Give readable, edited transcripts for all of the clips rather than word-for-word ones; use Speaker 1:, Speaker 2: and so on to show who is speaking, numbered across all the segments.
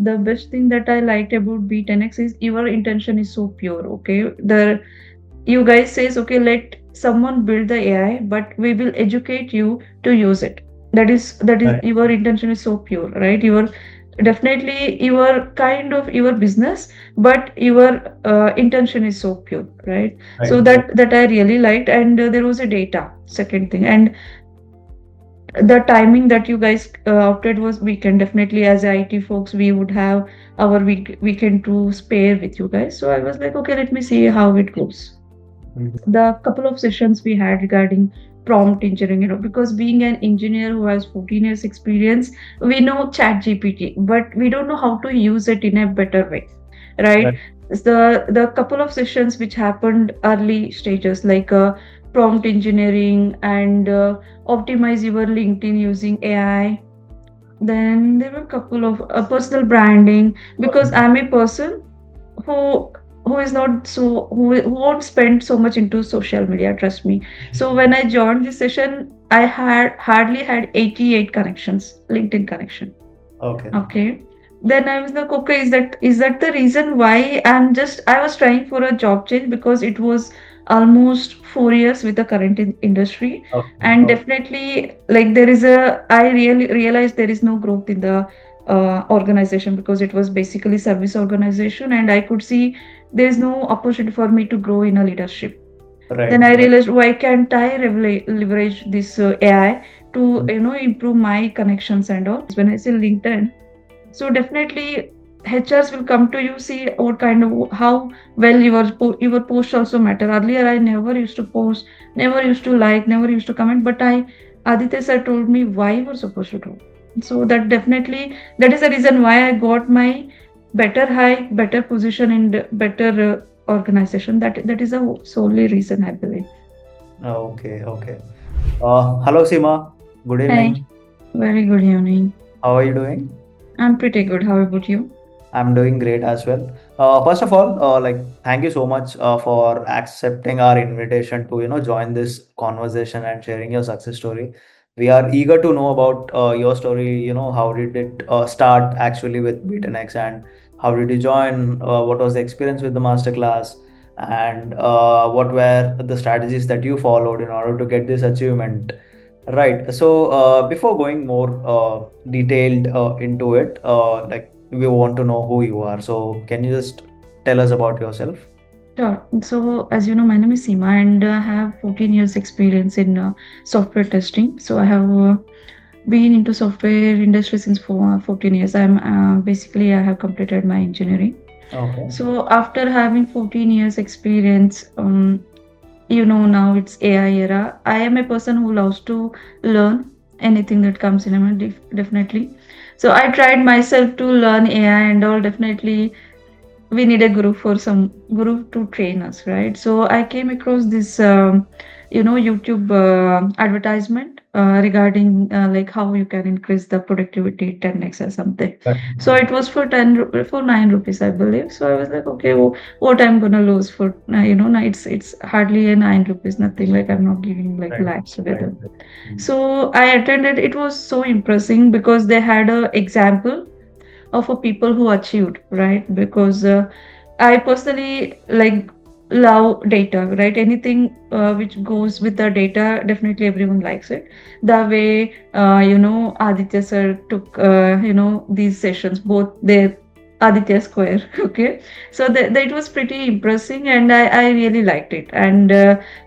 Speaker 1: the best thing that I liked about B10X is your intention is so pure. Okay, the you guys says, okay, let someone build the AI, but we will educate you to use it. That is
Speaker 2: Right.
Speaker 1: your intention is so pure, right? Your definitely your kind of your business, but your intention is so pure, right? So
Speaker 2: Right.
Speaker 1: that I really liked, and there was a data second thing, and the timing that you guys opted was weekend. Definitely, as IT folks, we would have our weekend to spare with you guys. So I was like, okay, let me see how it goes.
Speaker 2: Mhm.
Speaker 1: The couple of sessions we had regarding prompt engineering, because being an engineer who has 14 years experience, we know ChatGPT, but we don't know how to use it in a better way,
Speaker 2: Right.
Speaker 1: right? The couple of sessions which happened early stages, like prompt engineering and optimize your LinkedIn using AI. Then there were a couple of personal branding, because I'm a person who who is not so who won't spend so much into social media, trust me. So when I joined this session, I had hardly had 88 connections, LinkedIn connection.
Speaker 2: Okay.
Speaker 1: Okay. Then I was like, okay, is that the reason why I was trying for a job change, because it was almost 4 years with the current industry.
Speaker 2: Okay.
Speaker 1: And
Speaker 2: Okay.
Speaker 1: definitely, like, there is a I really realized there is no growth in the organization, because it was basically service organization, and I could see there is no opportunity for me to grow in a leadership. Then
Speaker 2: Right.
Speaker 1: I
Speaker 2: Right.
Speaker 1: realized, why can't I leverage this AI to improve my connections and all. When I say LinkedIn, so definitely HRs will come to you, see what kind of how well your post also matter. Earlier I never used to post, never used to like, never used to comment, but I Aditya sir told me why you were supposed to do. So that is the reason why I got my better hike, better position in the better organization. That is the solely reason, I believe.
Speaker 2: Okay. Okay. Hello, Seema. Good
Speaker 1: Hey,
Speaker 2: evening.
Speaker 1: very good evening.
Speaker 2: How are you doing?
Speaker 1: I'm pretty good. How about you?
Speaker 2: I'm doing great as well. First of all, thank you so much for accepting our invitation to join this conversation and sharing your success story. We are eager to know about your story. How did it start actually with Be10x, and how did you join? What was the experience with the masterclass, and what were the strategies that you followed in order to get this achievement? Right. So before going more detailed into it, we want to know who you are. So can you just tell us about yourself?
Speaker 1: Sure. So, as you know, my name is Seema, and I have 14 years experience in software testing. So, I have been into software industry since 14 years. Basically, I have completed my engineering.
Speaker 2: Okay.
Speaker 1: So, after having 14 years experience, now it's AI era. I am a person who loves to learn anything that comes in. Definitely. So, I tried myself to learn AI and all. Definitely, we need a guru for some guru to train us, right? So I came across this YouTube advertisement regarding like how you can increase the productivity 10x or something.
Speaker 2: Right.
Speaker 1: So it was for 9 rupees, I believe. So I was like, okay, what I'm gonna lose for it's hardly a 9 rupees, nothing, like I'm not giving like
Speaker 2: Right.
Speaker 1: lakhs
Speaker 2: Right.
Speaker 1: together.
Speaker 2: Right. Mm.
Speaker 1: So I attended. It was so impressing because they had a example of a people who achieved, right? Because I personally like love data, right? Anything which goes with the data, definitely everyone likes it. The way Aditya sir took these sessions, both their Aditya Square, okay. So that was pretty impressing, and I really liked it. And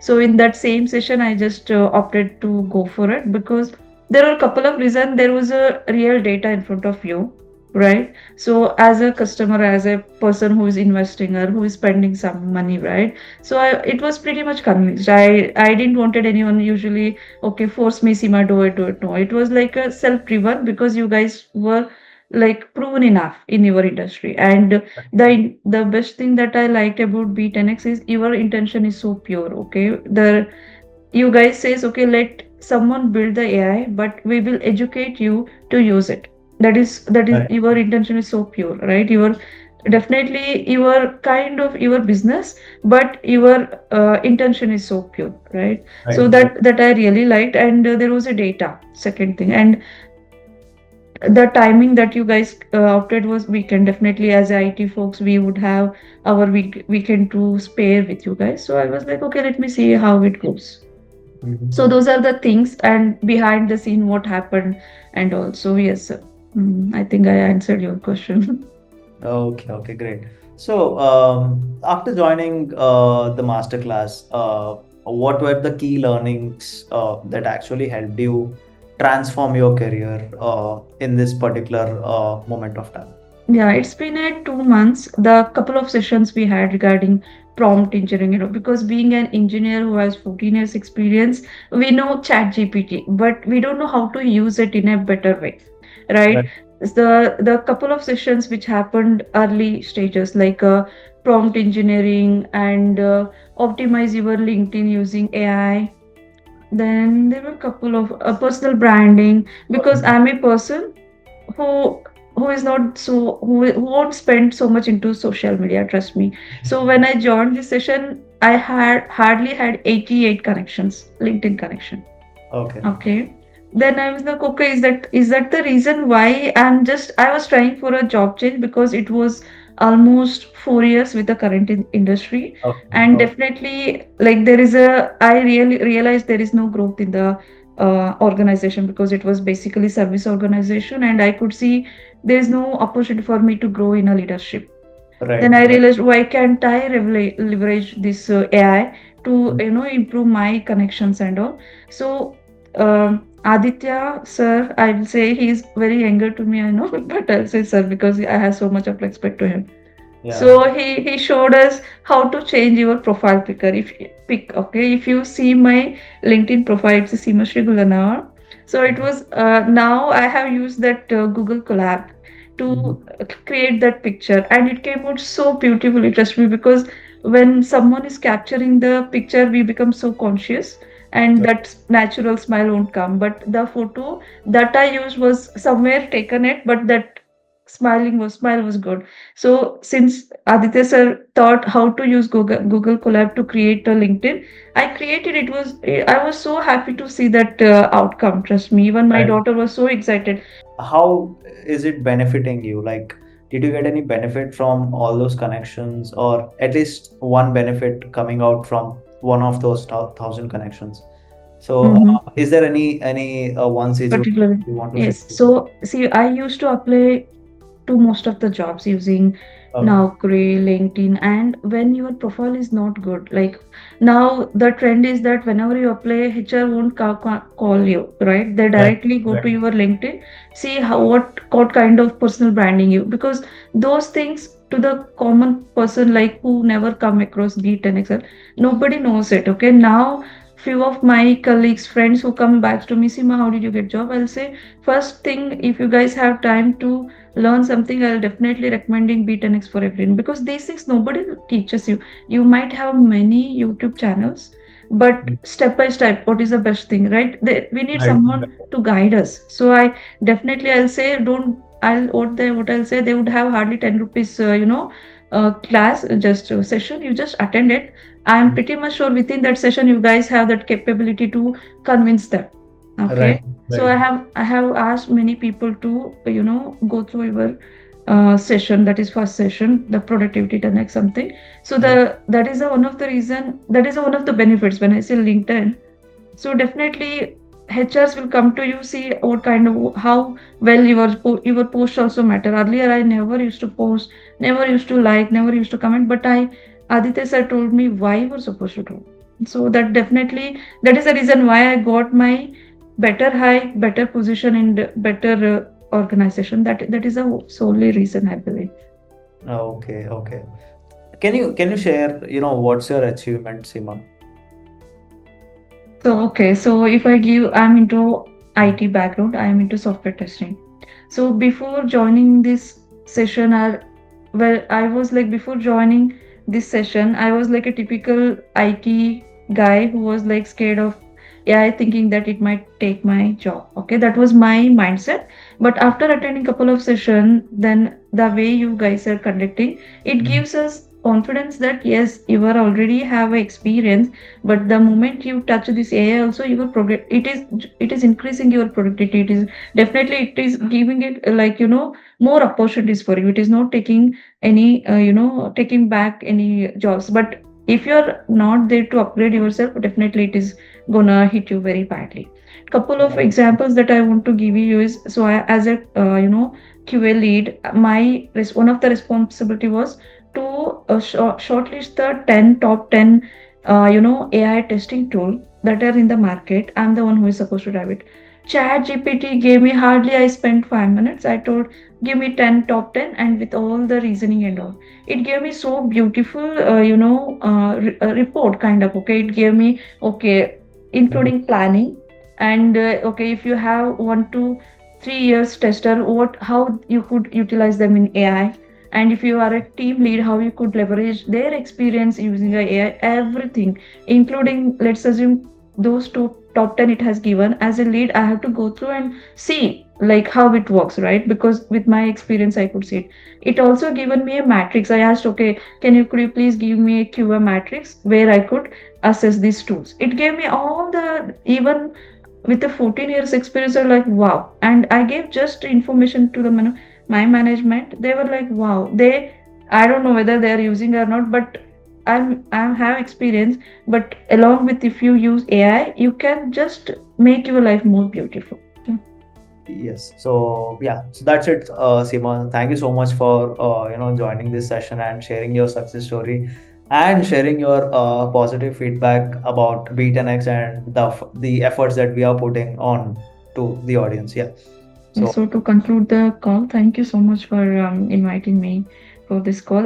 Speaker 1: so in that same session, I just opted to go for it, because there were a couple of reasons. There was a real data in front of you, right? So as a customer, as a person who is investing or who is spending some money, right? So it was pretty much convinced. I didn't wanted anyone usually, okay, force me, Sima, do it. No, it was like a self-driven, because you guys were like proven enough in your industry. And the best thing that I liked about B10X is your intention is so pure. Okay, the you guys says, okay, let someone build the AI, but we will educate you to use it. That is
Speaker 2: Right.
Speaker 1: your intention is so pure, right? Your definitely your kind of your business, but your intention is so pure, right? So
Speaker 2: Right. Right.
Speaker 1: that I really liked. And there was a data second thing, and the timing that you guys opted was weekend. Definitely, as IT folks, we would have our weekend to spare with you guys. So I was like, okay, let me see how it goes. So
Speaker 2: Mhm.
Speaker 1: those are the things and behind the scene what happened and also yes, I think I answered your question.
Speaker 2: Okay, okay, great. So, after joining the masterclass, what were the key learnings that actually helped you transform your career in this particular moment of time?
Speaker 1: Yeah, it's been a 2 months. The couple of sessions we had regarding prompt engineering, because being an engineer who has 14 years experience, we know ChatGPT, but we don't know how to use it in a better way, right?
Speaker 2: Right.
Speaker 1: The couple of sessions which happened early stages like prompt engineering and optimize your LinkedIn using AI. Then there were a couple of personal branding because I'm a person who who is not so who won't spend so much into social media, trust me. So when I joined this session I had hardly had 88 connections, LinkedIn connection.
Speaker 2: Okay.
Speaker 1: Okay. Then I was like, okay, is that the reason why I was trying for a job change because it was almost 4 years with the current industry,
Speaker 2: Okay.
Speaker 1: and
Speaker 2: Okay.
Speaker 1: definitely like there is a I really realized there is no growth in the organization because it was basically service organization, and I could see there is no opportunity for me to grow in a leadership. Then
Speaker 2: Right.
Speaker 1: I
Speaker 2: Right.
Speaker 1: realized why can't I leverage this AI to improve my connections and all. So Aditya sir, I will say he's very younger to me, I know, but I'll say sir because I have so much of respect to him.
Speaker 2: Yeah.
Speaker 1: So he showed us how to change your profile picker. If you see my LinkedIn profile, it's Seemashri Gulanavar. So it was now I have used that Google Collab
Speaker 2: Mhm.
Speaker 1: to create that picture, and it came out so beautifully. Trust me, because when someone is capturing the picture, we become so conscious, and that natural smile won't come. But the photo that I used was somewhere taken it, but that smile was good. So since Aditya sir thought how to use Google Colab to create a LinkedIn, I created it. I was so happy to see that outcome. Trust me, even my
Speaker 2: Right.
Speaker 1: daughter was so excited.
Speaker 2: How is it benefiting you? Like, did you get any benefit from all those connections, or at least one benefit coming out from one of those thousand connections? So,
Speaker 1: Mm-hmm.
Speaker 2: is there any one situation
Speaker 1: Particularly,
Speaker 2: you want to share?
Speaker 1: yes. So see, I used to apply to most of the jobs using
Speaker 2: Okay.
Speaker 1: Naukri, LinkedIn, and when your profile is not good, like now the trend is that whenever you apply, HR won't call you, right? They
Speaker 2: Right.
Speaker 1: directly go to
Speaker 2: Right.
Speaker 1: your LinkedIn, see what kind of personal branding you, because those things to the common person like who never come across Be10x, nobody knows it. Okay, now few of my colleagues, friends who come back to me, Sima, how did you get job? I'll say first thing, if you guys have time to learn something, I'll definitely recommending Be10x for everyone because these things nobody teaches you. You might have many YouTube channels, but step by step, what is the best thing, right? We need
Speaker 2: Right.
Speaker 1: someone to guide us. So I definitely I'll say don't. What I'll say they would have hardly 10 rupees, class, just session. You just attend it. I'm pretty much sure within that session you guys have that capability to convince them.
Speaker 2: Right.
Speaker 1: Okay, so
Speaker 2: Right.
Speaker 1: I have asked many people to go through your session, that is first session, the productivity 10x something. So that is one of the reason, that is one of the benefits when I say LinkedIn. So definitely HRs will come to you, see what kind of how well your post also matter. Earlier I never used to post, never used to like, never used to comment, but I Aditya sir told me why you were supposed to do. So that definitely that is the reason why I got my better high, better position in the better organization. That is the solely reason I believe.
Speaker 2: Okay. Okay. Can you share, what's your achievement, Seema?
Speaker 1: So okay, so if I give, I'm into IT background, I'm into software testing. So before joining this session, I was like before joining this session, I was like a typical IT guy who was like scared of AI, thinking that it might take my job. Okay, that was my mindset. But after attending couple of session, then the way you guys are conducting, it gives us confidence that yes, you are already have a experience, but the moment you touch this AI also, your progress, it is increasing your productivity. It is definitely, it is giving it like, more opportunities for you. It is not taking any, taking back any jobs. But if you're not there to upgrade yourself, definitely it is gonna hit you very badly. Couple of
Speaker 2: Right.
Speaker 1: examples that I want to give you is, so I, as a QA lead, one of the responsibility was to shortlist the 10 top 10 AI testing tool that are in the market. I'm the one who is supposed to drive it. Chat GPT gave me, hardly I spent 5 minutes. I told, give me 10 top 10, and with all the reasoning and all, it gave me so beautiful report kind of. Okay, it gave me, okay,
Speaker 2: Mhm.
Speaker 1: including planning, and okay, if you have 1 to 3 years tester, what, how you could utilize them in AI, and if you are a team lead, how you could leverage their experience using the AI, everything, including, let's assume, those two top 10 it has given. As a lead, I have to go through and see like how it works, right? Because with my experience, I could see it. It also given me a matrix. I asked, okay, could you please give me a QA matrix where I could assess these tools. It gave me all the, even with the 14 years experience, are like wow. And I gave just information to the my management. They were like wow. I don't know whether they are using or not, but I have experience. But along with, if you use AI, you can just make your life more beautiful. Yeah.
Speaker 2: Yes. So yeah, so that's it, Seema. Thank you so much for joining this session and sharing your success story and sharing your positive feedback about B10X and the efforts that we are putting on to the audience. Yeah.
Speaker 1: Yeah,
Speaker 2: So
Speaker 1: so to conclude the call, thank you so much for inviting me for this call.